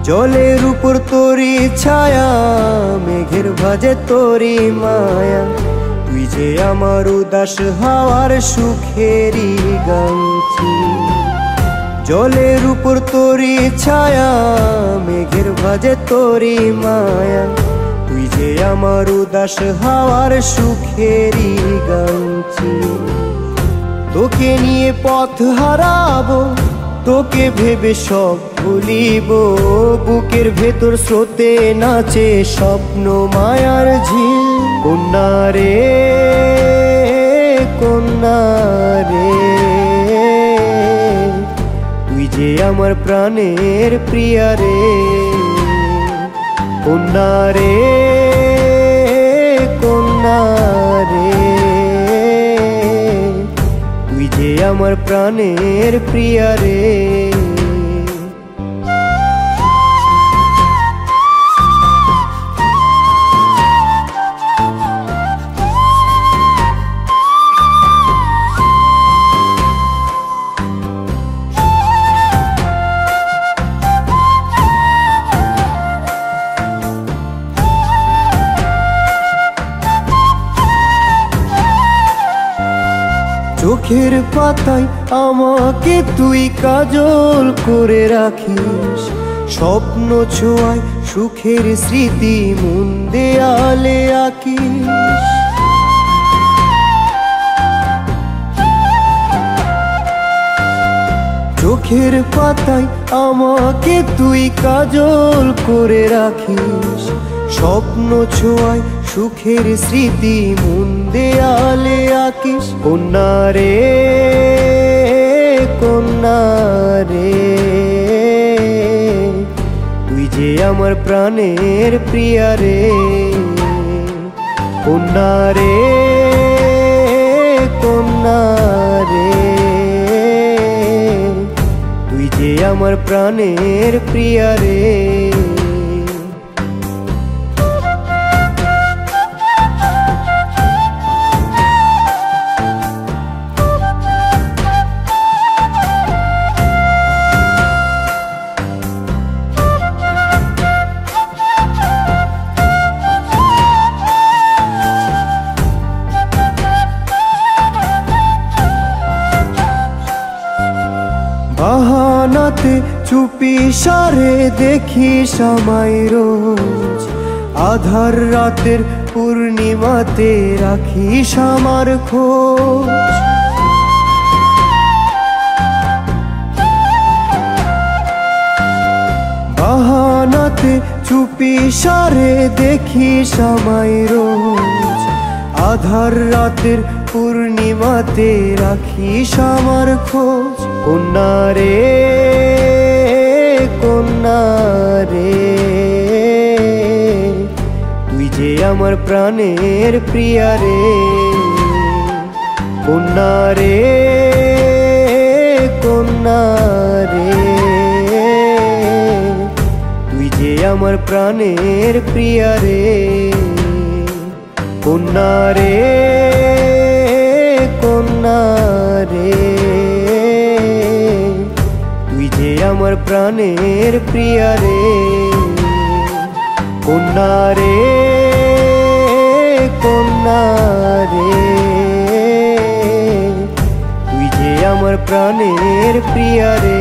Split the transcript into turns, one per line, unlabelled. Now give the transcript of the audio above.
জলের উপর তোরি ছায়া, মেঘের ভাজে তোরি মায়া, তুই যে আমার উদাস হাওয়ার সুখেরই গামছি। জলের উপর তোরি ছায়া, মেঘের ভাজে তোরি মায়া, তুই যে আমার উদাস হাওয়ার সুখেরই গামছি। তোকে নিয়ে পথ হারাবো, তোকে ভেবে সব ভুলিব, বুকের ভেতর স্রোতে নাচে স্বপ্ন মায়ার ঝিল। কন্যা রে কন্যা রে, তুই যে আমার প্রাণের প্রিয়া রে। কন্যা রে কন্যা রে, তুই যে আমার প্রাণের প্রিয়া রে। চোখের পাতায় আমাকে তুই কাজল করে রাখিস, স্বপ্ন ছোঁয়ায় সুখের স্মৃতি মন দেয়ালে আঁকিস। চোখের পাতায় আমাকে তুই কাজল করে রাখিস, স্বপ্ন ছোঁয়ায় সুখের স্মৃতি মন দেয়ালে আঁকিস। কন্যা রে কন্যা রে, তুই যে আমার প্রাণের প্রিয়া রে। কন্যা রে কন্যা রে, তুই যে আমার প্রাণের প্রিয়া রে। বাহানাতে চুপি সারে দেখিস আমায় রোজ, আধার রাতের পূর্ণিমাতে রাখিস আমার খোঁজ। বাহানাতে চুপি সারে দেখিস আমায় রোজ, আধার রাতের পূর্ণিমাতে রাখিস আমার খোঁজ। কন্যা রে কন্যা রে, তুই যে আমার প্রাণের প্রিয়া রে। কন্যা রে কন্যা রে, তুই যে আমার প্রাণের প্রিয়া রে। কন্যা রে কন্যা রে, তুই যে আমার প্রাণের প্রিয়া রে। কন্যা রে কন্যা রে, তুই যে আমার প্রাণের প্রিয়া রে।